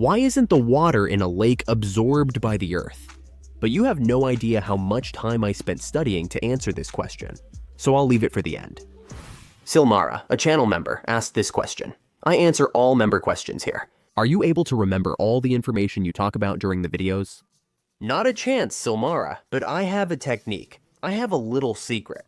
Why isn't the water in a lake absorbed by the earth? But you have no idea how much time I spent studying to answer this question, so I'll leave it for the end. Silmara, a channel member, asked this question. I answer all member questions here. Are you able to remember all the information you talk about during the videos? Not a chance, Silmara, but I have a technique. I have a little secret.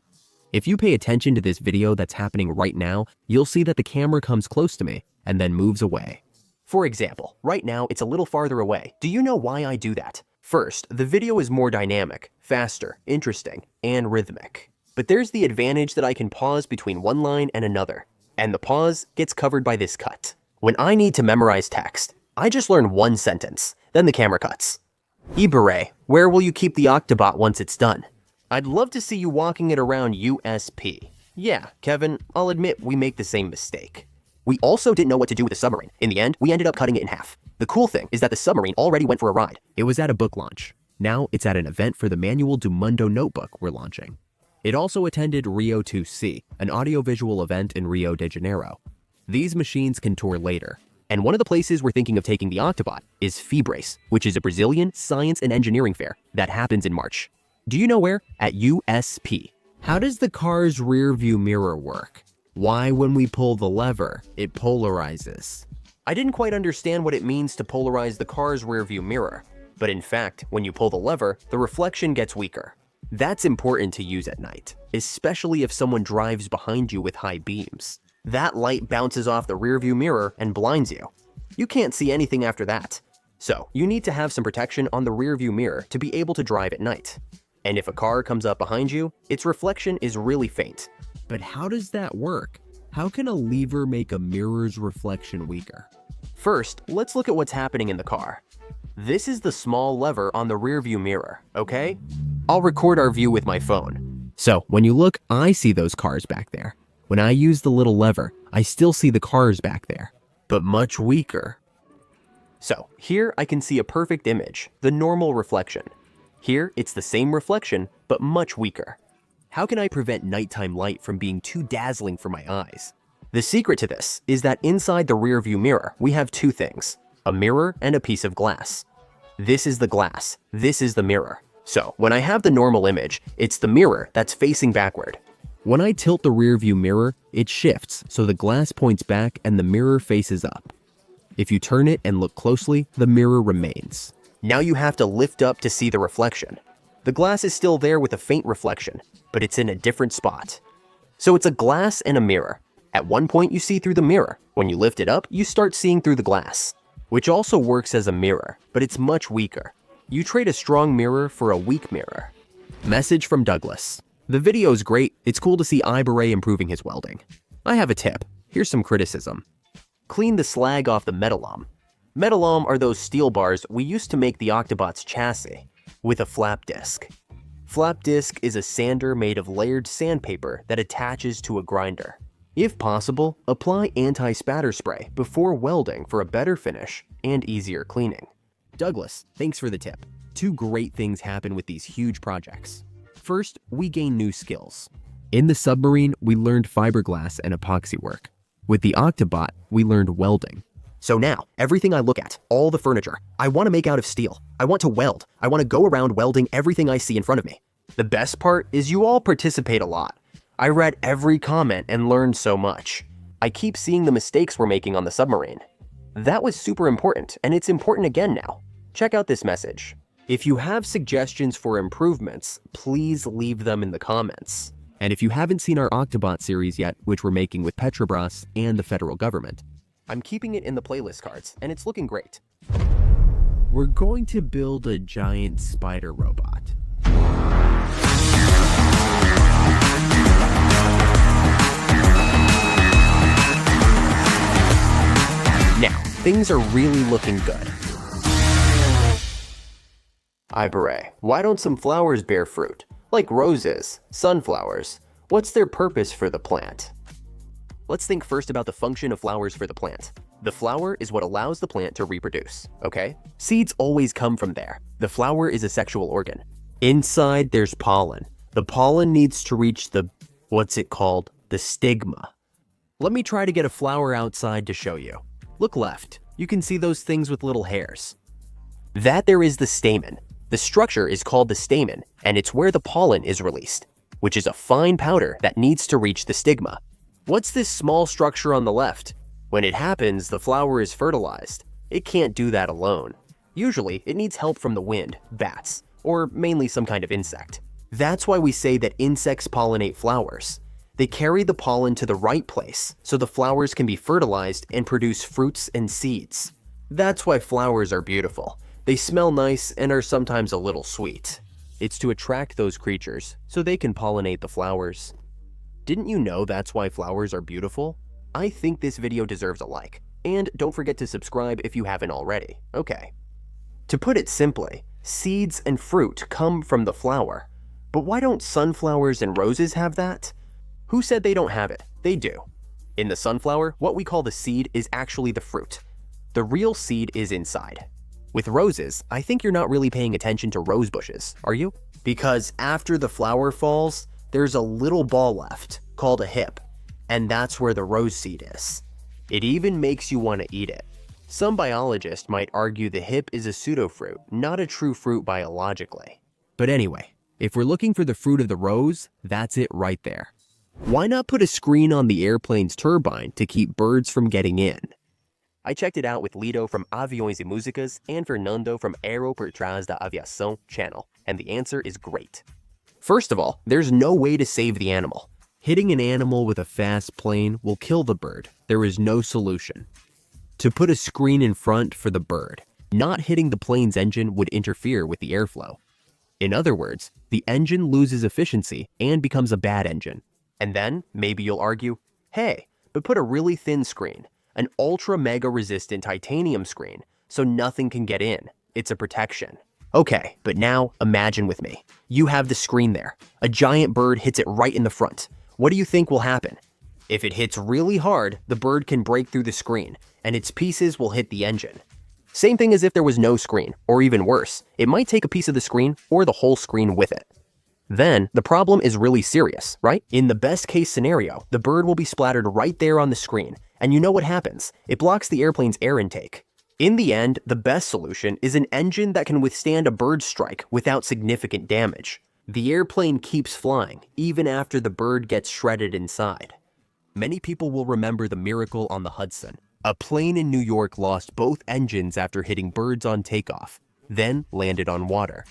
If you pay attention to this video that's happening right now, you'll see that the camera comes close to me and then moves away. For example, right now it's a little farther away. Do you know why I do that? First, the video is more dynamic, faster, interesting, and rhythmic. But there's the advantage that I can pause between one line and another, and the pause gets covered by this cut. When I need to memorize text, I just learn one sentence, then the camera cuts. Iberê, where will you keep the Octobot once it's done? I'd love to see you walking it around USP. Yeah, Kevin, I'll admit we make the same mistake. We also didn't know what to do with the submarine. In the end, we ended up cutting it in half. The cool thing is that the submarine already went for a ride. It was at a book launch. Now it's at an event for the Manual do Mundo notebook we're launching. It also attended Rio 2C, an audiovisual event in Rio de Janeiro. These machines can tour later. And one of the places we're thinking of taking the Octobot is Febrace, which is a Brazilian science and engineering fair that happens in March. Do you know where? At USP. How does the car's rear view mirror work? Why, when we pull the lever, it polarizes? I didn't quite understand what it means to polarize the car's rearview mirror, but in fact, when you pull the lever, the reflection gets weaker. That's important to use at night, especially if someone drives behind you with high beams. That light bounces off the rearview mirror and blinds you. You can't see anything after that. So, you need to have some protection on the rearview mirror to be able to drive at night. And if a car comes up behind you, its reflection is really faint. But how does that work? How can a lever make a mirror's reflection weaker? First, let's look at what's happening in the car. This is the small lever on the rearview mirror, okay? I'll record our view with my phone. So, when you look, I see those cars back there. When I use the little lever, I still see the cars back there, but much weaker. So, here I can see a perfect image, the normal reflection. Here, it's the same reflection, but much weaker. How can I prevent nighttime light from being too dazzling for my eyes? The secret to this is that inside the rearview mirror, we have two things, a mirror and a piece of glass. This is the glass, this is the mirror. So when I have the normal image, it's the mirror that's facing backward. When I tilt the rearview mirror, it shifts so the glass points back and the mirror faces up. If you turn it and look closely, the mirror remains. Now you have to lift up to see the reflection. The glass is still there with a faint reflection, but it's in a different spot. So it's a glass and a mirror. At one point you see through the mirror. When you lift it up, you start seeing through the glass, which also works as a mirror, but it's much weaker. You trade a strong mirror for a weak mirror. Message from Douglas. The video's great. It's cool to see Iberê improving his welding. I have a tip. Here's some criticism. Clean the slag off the metalom. Metalom are those steel bars we used to make the Octobot's chassis with a flap disc. Flap disc is a sander made of layered sandpaper that attaches to a grinder. If possible, apply anti-spatter spray before welding for a better finish and easier cleaning. Douglas, thanks for the tip. Two great things happen with these huge projects. First, we gain new skills. In the submarine, we learned fiberglass and epoxy work. With the Octobot, we learned welding. So now, everything I look at, all the furniture, I want to make out of steel. I want to weld. I want to go around welding everything I see in front of me. The best part is you all participate a lot. I read every comment and learned so much. I keep seeing the mistakes we're making on the submarine. That was super important, and it's important again now. Check out this message. If you have suggestions for improvements, please leave them in the comments. And if you haven't seen our Octobot series yet, which we're making with Petrobras and the federal government, I'm keeping it in the playlist cards, and it's looking great. We're going to build a giant spider robot. Now, things are really looking good. Iberê, why don't some flowers bear fruit? Like roses, sunflowers. What's their purpose for the plant? Let's think first about the function of flowers for the plant. The flower is what allows the plant to reproduce, okay? Seeds always come from there. The flower is a sexual organ. Inside, there's pollen. The pollen needs to reach the, what's it called? The stigma. Let me try to get a flower outside to show you. Look left. You can see those things with little hairs. That there is the stamen. The structure is called the stamen, and it's where the pollen is released, which is a fine powder that needs to reach the stigma. What's this small structure on the left? When it happens, the flower is fertilized. It can't do that alone. Usually, it needs help from the wind, bats, or mainly some kind of insect. That's why we say that insects pollinate flowers. They carry the pollen to the right place so the flowers can be fertilized and produce fruits and seeds. That's why flowers are beautiful. They smell nice and are sometimes a little sweet. It's to attract those creatures so they can pollinate the flowers. Didn't you know that's why flowers are beautiful? I think this video deserves a like. And don't forget to subscribe if you haven't already. Okay. To put it simply, seeds and fruit come from the flower. But why don't sunflowers and roses have that? Who said they don't have it? They do. In the sunflower, what we call the seed is actually the fruit. The real seed is inside. With roses, I think you're not really paying attention to rose bushes, are you? Because after the flower falls, there's a little ball left, called a hip, and that's where the rose seed is. It even makes you want to eat it. Some biologists might argue the hip is a pseudofruit, not a true fruit biologically. But anyway, if we're looking for the fruit of the rose, that's it right there. Why not put a screen on the airplane's turbine to keep birds from getting in? I checked it out with Lido from Aviões e Músicas and Fernando from Aero por Trás da Aviação channel, and the answer is great. First of all, there's no way to save the animal. Hitting an animal with a fast plane will kill the bird. There is no solution. To put a screen in front for the bird, not hitting the plane's engine would interfere with the airflow. In other words, the engine loses efficiency and becomes a bad engine. And then, maybe you'll argue, hey, but put a really thin screen, an ultra mega resistant titanium screen, so nothing can get in. It's a protection. Okay, but now imagine with me. You have the screen there. A giant bird hits it right in the front. What do you think will happen? If it hits really hard, the bird can break through the screen, and its pieces will hit the engine. Same thing as if there was no screen, or even worse, it might take a piece of the screen or the whole screen with it. Then, the problem is really serious, right? In the best case scenario, the bird will be splattered right there on the screen, and you know what happens? It blocks the airplane's air intake. In the end, the best solution is an engine that can withstand a bird strike without significant damage. The airplane keeps flying, even after the bird gets shredded inside. Many people will remember the miracle on the Hudson. A plane in New York lost both engines after hitting birds on takeoff, then landed on water.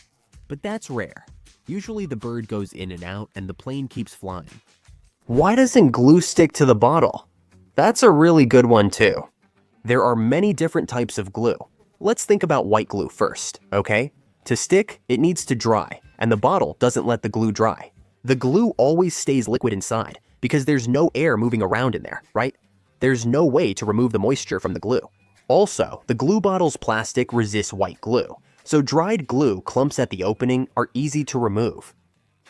But that's rare. Usually the bird goes in and out and the plane keeps flying. Why doesn't glue stick to the bottle? That's a really good one too. There are many different types of glue. Let's think about white glue first, okay? To stick, it needs to dry, and the bottle doesn't let the glue dry. The glue always stays liquid inside because there's no air moving around in there, right? There's no way to remove the moisture from the glue. Also, the glue bottle's plastic resists white glue, so dried glue clumps at the opening are easy to remove.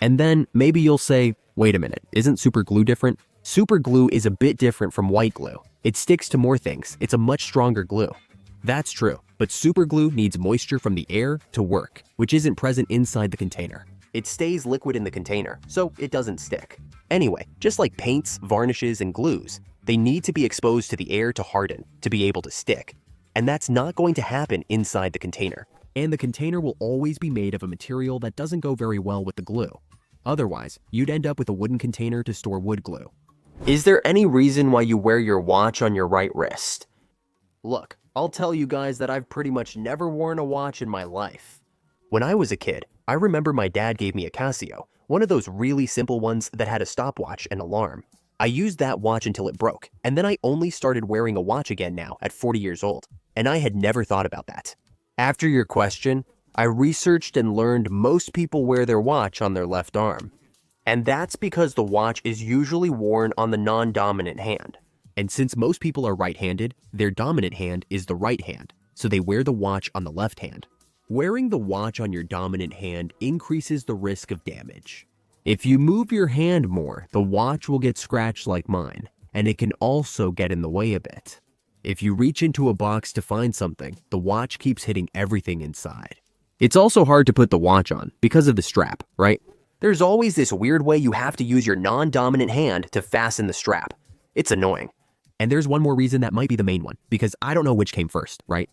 And then maybe you'll say, wait a minute, isn't super glue different? Super glue is a bit different from white glue. It sticks to more things. It's a much stronger glue. That's true, but super glue needs moisture from the air to work, which isn't present inside the container. It stays liquid in the container, so it doesn't stick. Anyway, just like paints, varnishes, and glues, they need to be exposed to the air to harden, to be able to stick. And that's not going to happen inside the container. And the container will always be made of a material that doesn't go very well with the glue. Otherwise, you'd end up with a wooden container to store wood glue. Is there any reason why you wear your watch on your right wrist? Look, I'll tell you guys that I've pretty much never worn a watch in my life. When I was a kid, I remember my dad gave me a Casio, one of those really simple ones that had a stopwatch and alarm. I used that watch until it broke, and then I only started wearing a watch again now at 40 years old, and I had never thought about that. After your question, I researched and learned most people wear their watch on their left arm. And that's because the watch is usually worn on the non-dominant hand. And since most people are right-handed, their dominant hand is the right hand, so they wear the watch on the left hand. Wearing the watch on your dominant hand increases the risk of damage. If you move your hand more, the watch will get scratched like mine, and it can also get in the way a bit. If you reach into a box to find something, the watch keeps hitting everything inside. It's also hard to put the watch on because of the strap, right? There's always this weird way you have to use your non-dominant hand to fasten the strap. It's annoying. And there's one more reason that might be the main one, because I don't know which came first, right?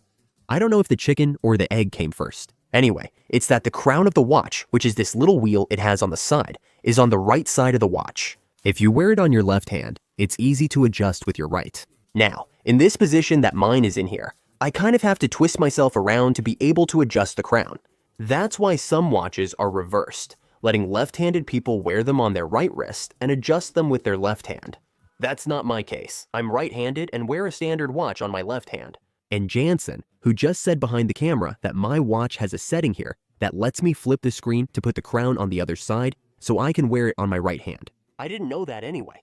I don't know if the chicken or the egg came first. Anyway, it's that the crown of the watch, which is this little wheel it has on the side, is on the right side of the watch. If you wear it on your left hand, it's easy to adjust with your right. Now, in this position that mine is in here, I kind of have to twist myself around to be able to adjust the crown. That's why some watches are reversed, letting left-handed people wear them on their right wrist and adjust them with their left hand. That's not my case. I'm right-handed and wear a standard watch on my left hand. And Jansen, who just said behind the camera that my watch has a setting here that lets me flip the screen to put the crown on the other side so I can wear it on my right hand. I didn't know that anyway.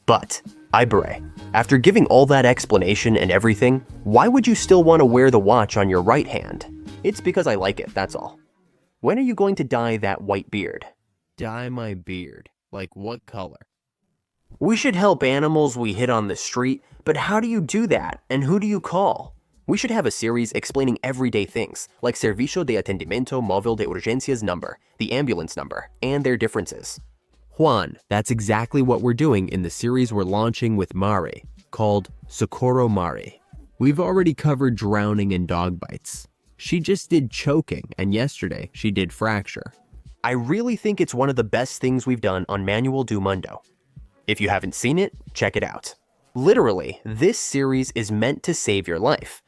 But, Iberê, after giving all that explanation and everything, why would you still want to wear the watch on your right hand? It's because I like it, that's all. When are you going to dye that white beard? Dye my beard? Like what color? We should help animals we hit on the street, but how do you do that, and who do you call? We should have a series explaining everyday things, like Servicio de Atendimiento Móvil de Urgencias number, the ambulance number, and their differences. Juan, that's exactly what we're doing in the series we're launching with Mari, called Socorro Mari. We've already covered drowning and dog bites. She just did choking, and yesterday she did fracture. I really think it's one of the best things we've done on Manual do Mundo. If you haven't seen it, check it out. Literally, this series is meant to save your life.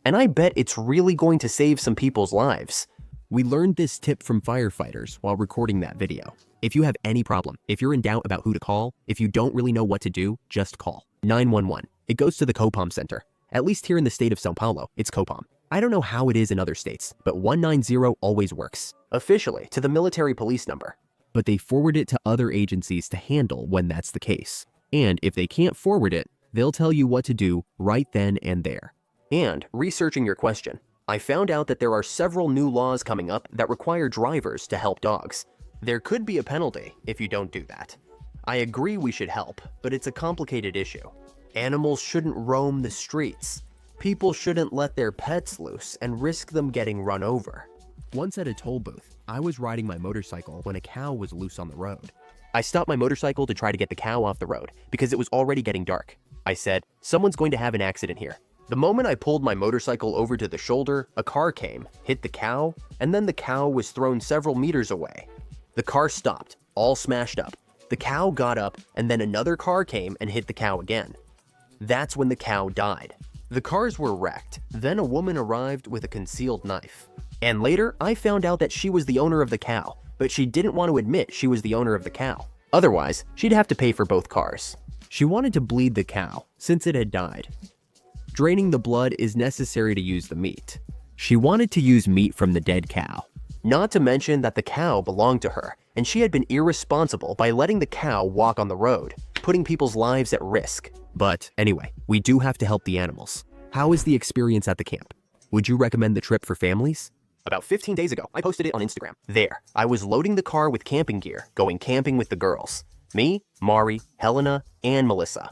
And I bet it's really going to save some people's lives. We learned this tip from firefighters while recording that video. If you have any problem, if you're in doubt about who to call, if you don't really know what to do, just call 911. It goes to the COPOM center. At least here in the state of São Paulo, it's COPOM. I don't know how it is in other states, but 190 always works. Officially, to the military police number. But they forward it to other agencies to handle when that's the case. And if they can't forward it, they'll tell you what to do right then and there. And researching your question, I found out that there are several new laws coming up that require drivers to help dogs. There could be a penalty if you don't do that. I agree we should help, but it's a complicated issue. Animals shouldn't roam the streets. People shouldn't let their pets loose and risk them getting run over. Once at a toll booth, I was riding my motorcycle when a cow was loose on the road. I stopped my motorcycle to try to get the cow off the road because it was already getting dark. I said, someone's going to have an accident here. The moment I pulled my motorcycle over to the shoulder, a car came, hit the cow, and then the cow was thrown several meters away. The car stopped, all smashed up. The cow got up, and then another car came and hit the cow again. That's when the cow died. The cars were wrecked. Then a woman arrived with a concealed knife. And later, I found out that she was the owner of the cow, but she didn't want to admit she was the owner of the cow. Otherwise, she'd have to pay for both cars. She wanted to bleed the cow, since it had died. Draining the blood is necessary to use the meat. She wanted to use meat from the dead cow. Not to mention that the cow belonged to her, and she had been irresponsible by letting the cow walk on the road, putting people's lives at risk. But anyway, we do have to help the animals. How is the experience at the camp? Would you recommend the trip for families? About 15 days ago, I posted it on Instagram. There, I was loading the car with camping gear, going camping with the girls. Me, Mari, Helena, and Melissa.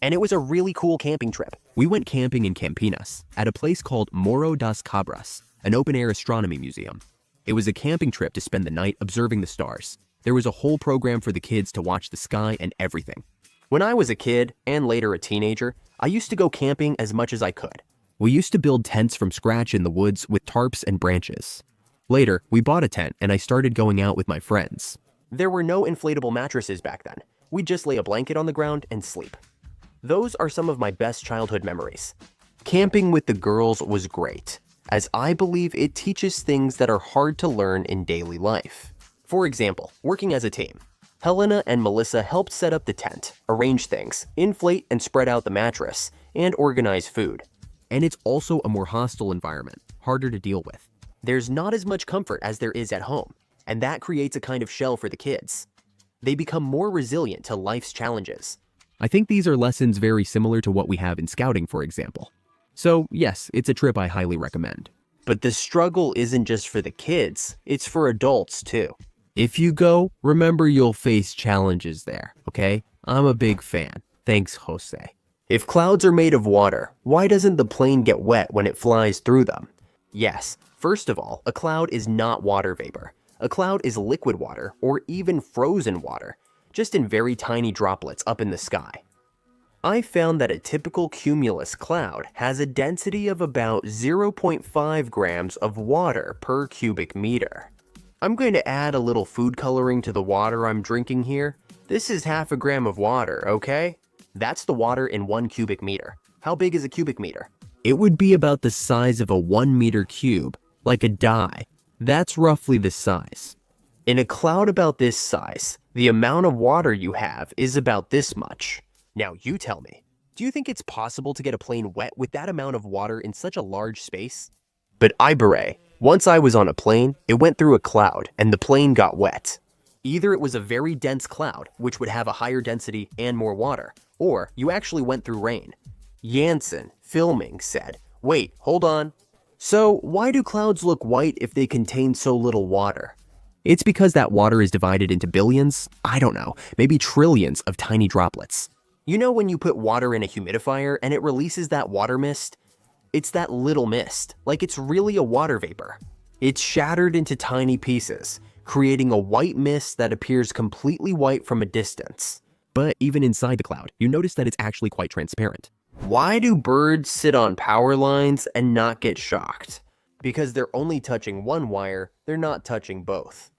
And it was a really cool camping trip. We went camping in Campinas, at a place called Morro das Cabras, an open-air astronomy museum. It was a camping trip to spend the night observing the stars. There was a whole program for the kids to watch the sky and everything. When I was a kid, and later a teenager, I used to go camping as much as I could. We used to build tents from scratch in the woods with tarps and branches. Later, we bought a tent and I started going out with my friends. There were no inflatable mattresses back then. We'd just lay a blanket on the ground and sleep. Those are some of my best childhood memories. Camping with the girls was great, as I believe it teaches things that are hard to learn in daily life. For example, working as a team. Helena and Melissa helped set up the tent, arrange things, inflate and spread out the mattress, and organize food. And it's also a more hostile environment, harder to deal with. There's not as much comfort as there is at home, and that creates a kind of shell for the kids. They become more resilient to life's challenges. I think these are lessons very similar to what we have in scouting, for example. So yes, it's a trip I highly recommend. But the struggle isn't just for the kids, it's for adults too. If you go, remember you'll face challenges there, okay? I'm a big fan. Thanks, Jose. If clouds are made of water, why doesn't the plane get wet when it flies through them? Yes, first of all, a cloud is not water vapor. A cloud is liquid water or even frozen water, just in very tiny droplets up in the sky. I found that a typical cumulus cloud has a density of about 0.5 grams of water per cubic meter. I'm going to add a little food coloring to the water I'm drinking here. This is half a gram of water, okay? That's the water in 1 cubic meter. How big is a cubic meter? It would be about the size of a 1 meter cube, like a die. That's roughly the size. In a cloud about this size, the amount of water you have is about this much. Now you tell me, do you think it's possible to get a plane wet with that amount of water in such a large space? But Iberê, once I was on a plane, it went through a cloud and the plane got wet. Either it was a very dense cloud, which would have a higher density and more water, or you actually went through rain. Janssen, filming, said, "Wait, hold on. So why do clouds look white if they contain so little water?" It's because that water is divided into billions, I don't know, maybe trillions of tiny droplets. You know when you put water in a humidifier and it releases that water mist? It's that little mist, like it's really a water vapor. It's shattered into tiny pieces, creating a white mist that appears completely white from a distance. But even inside the cloud, you notice that it's actually quite transparent. Why do birds sit on power lines and not get shocked? Because they're only touching one wire, they're not touching both.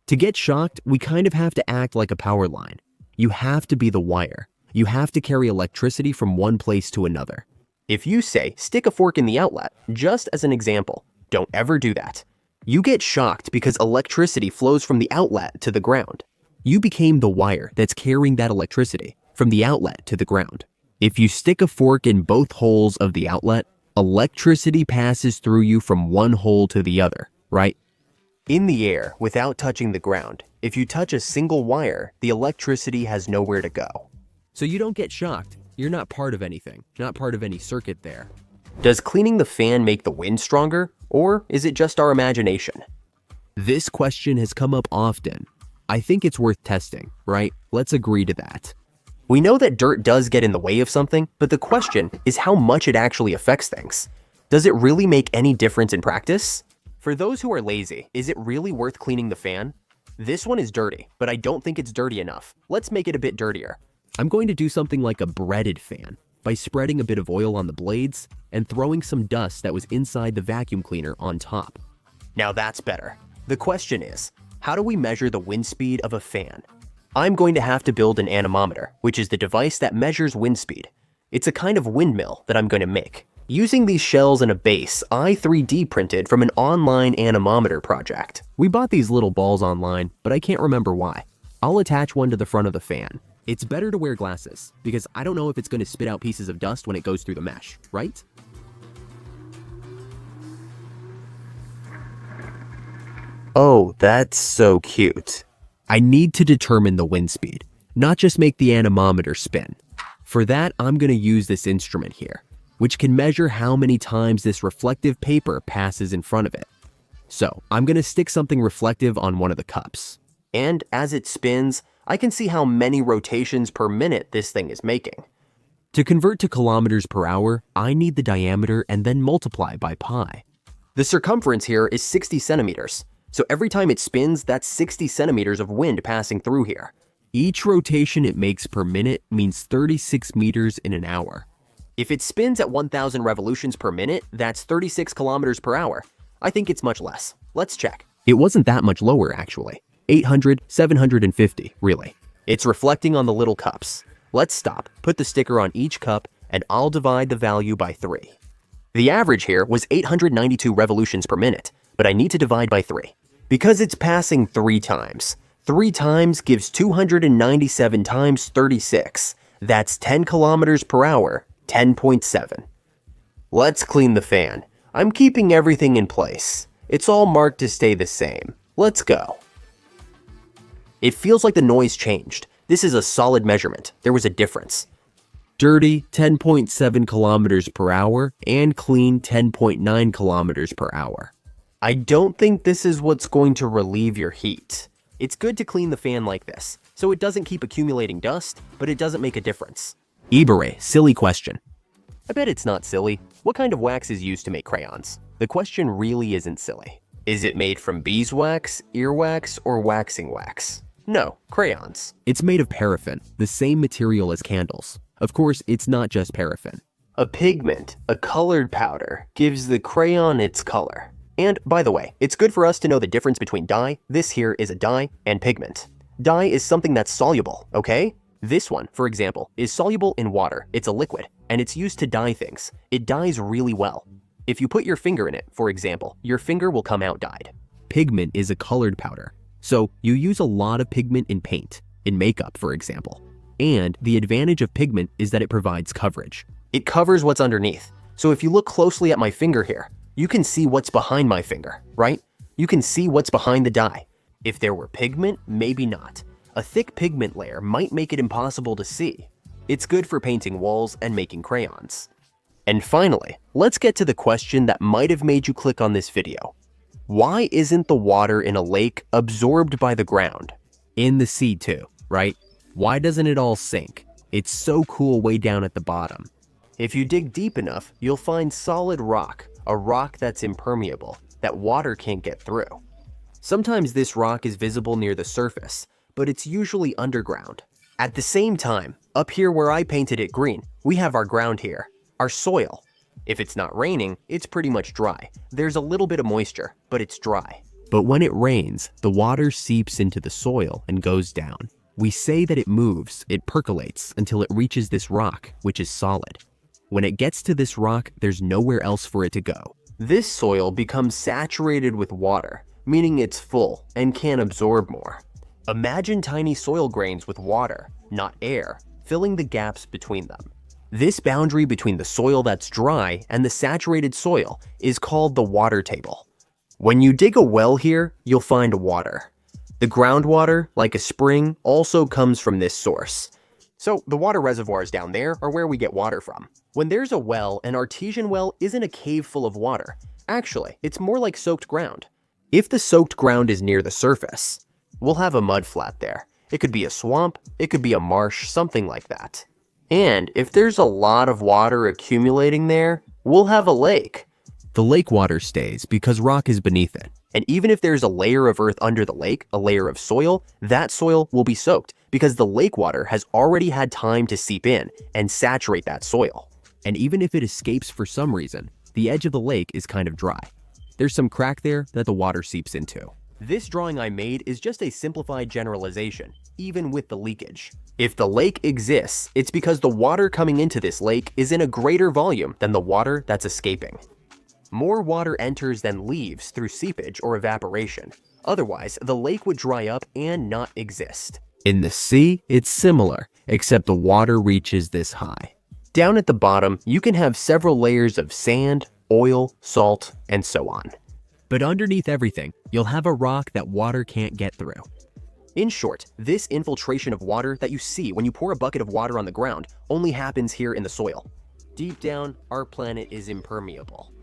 To get shocked, we kind of have to act like a power line. You have to be the wire. You have to carry electricity from one place to another. If you say, stick a fork in the outlet, just as an example, don't ever do that. You get shocked because electricity flows from the outlet to the ground. You became the wire that's carrying that electricity from the outlet to the ground. If you stick a fork in both holes of the outlet, electricity passes through you from one hole to the other, right? In the air, without touching the ground, if you touch a single wire, the electricity has nowhere to go. So you don't get shocked. You're not part of anything, not part of any circuit there. Does cleaning the fan make the wind stronger, or is it just our imagination? This question has come up often. I think it's worth testing, right? Let's agree to that. We know that dirt does get in the way of something, but the question is how much it actually affects things. Does it really make any difference in practice? For those who are lazy, is it really worth cleaning the fan? This one is dirty, but I don't think it's dirty enough. Let's make it a bit dirtier. I'm going to do something like a breaded fan by spreading a bit of oil on the blades and throwing some dust that was inside the vacuum cleaner on top. Now that's better. The question is, how do we measure the wind speed of a fan? I'm going to have to build an anemometer, which is the device that measures wind speed. It's a kind of windmill that I'm going to make. Using these shells and a base, I 3D printed from an online anemometer project. We bought these little balls online, but I can't remember why. I'll attach one to the front of the fan. It's better to wear glasses, because I don't know if it's going to spit out pieces of dust when it goes through the mesh, right? Oh, that's so cute. I need to determine the wind speed, not just make the anemometer spin. For that, I'm going to use this instrument here, which can measure how many times this reflective paper passes in front of it. So I'm going to stick something reflective on one of the cups. And as it spins, I can see how many rotations per minute this thing is making. To convert to kilometers per hour, I need the diameter and then multiply by pi. The circumference here is 60 centimeters. So every time it spins, that's 60 centimeters of wind passing through here. Each rotation it makes per minute means 36 meters in an hour. If it spins at 1,000 revolutions per minute, that's 36 kilometers per hour. I think it's much less. Let's check. It wasn't that much lower, actually. 800, 750, really. It's reflecting on the little cups. Let's stop, put the sticker on each cup, and I'll divide the value by 3. The average here was 892 revolutions per minute, but I need to divide by 3. Because it's passing 3 times. 3 times gives 297 times 36. That's 10 kilometers per hour, 10.7. Let's clean the fan. I'm keeping everything in place. It's all marked to stay the same. Let's go. It feels like the noise changed. This is a solid measurement. There was a difference. Dirty, 10.7 kilometers per hour, and clean, 10.9 kilometers per hour. I don't think this is what's going to relieve your heat. It's good to clean the fan like this, so it doesn't keep accumulating dust, but it doesn't make a difference. Iberê, silly question. I bet it's not silly. What kind of wax is used to make crayons? The question really isn't silly. Is it made from beeswax, earwax, or waxing wax? No, crayons. It's made of paraffin, the same material as candles. Of course, it's not just paraffin. A pigment, a colored powder, gives the crayon its color. And by the way, it's good for us to know the difference between dye, this here is a dye, and pigment. Dye is something that's soluble, okay? This one, for example, is soluble in water, it's a liquid, and it's used to dye things. It dyes really well. If you put your finger in it, for example, your finger will come out dyed. Pigment is a colored powder, so you use a lot of pigment in paint, in makeup, for example. And the advantage of pigment is that it provides coverage. It covers what's underneath. So if you look closely at my finger here, you can see what's behind my finger, right? You can see what's behind the dye. If there were pigment, maybe not. A thick pigment layer might make it impossible to see. It's good for painting walls and making crayons. And finally, let's get to the question that might have made you click on this video. Why isn't the water in a lake absorbed by the ground? In the sea too, right? Why doesn't it all sink? It's so cool way down at the bottom. If you dig deep enough, you'll find solid rock, a rock that's impermeable, that water can't get through. Sometimes this rock is visible near the surface, but it's usually underground. At the same time, up here where I painted it green, we have our ground here, our soil. If it's not raining, it's pretty much dry. There's a little bit of moisture, but it's dry. But when it rains, the water seeps into the soil and goes down. We say that it moves, it percolates until it reaches this rock, which is solid. When it gets to this rock, there's nowhere else for it to go. This soil becomes saturated with water, meaning it's full and can absorb more. Imagine tiny soil grains with water, not air, filling the gaps between them. This boundary between the soil that's dry and the saturated soil is called the water table. When you dig a well here, you'll find water. The groundwater, like a spring, also comes from this source. So the water reservoirs down there are where we get water from. When there's a well, an artesian well isn't a cave full of water. Actually, it's more like soaked ground. If the soaked ground is near the surface, we'll have a mud flat there. It could be a swamp, it could be a marsh, something like that. And if there's a lot of water accumulating there, we'll have a lake. The lake water stays because rock is beneath it. And even if there's a layer of earth under the lake, a layer of soil, that soil will be soaked because the lake water has already had time to seep in and saturate that soil. And even if it escapes for some reason, the edge of the lake is kind of dry. There's some crack there that the water seeps into. This drawing I made is just a simplified generalization, even with the leakage. If the lake exists, it's because the water coming into this lake is in a greater volume than the water that's escaping. More water enters than leaves through seepage or evaporation. Otherwise, the lake would dry up and not exist. In the sea, it's similar, except the water reaches this high. Down at the bottom, you can have several layers of sand, oil, salt, and so on. But underneath everything, you'll have a rock that water can't get through. In short, this infiltration of water that you see when you pour a bucket of water on the ground only happens here in the soil. Deep down, our planet is impermeable.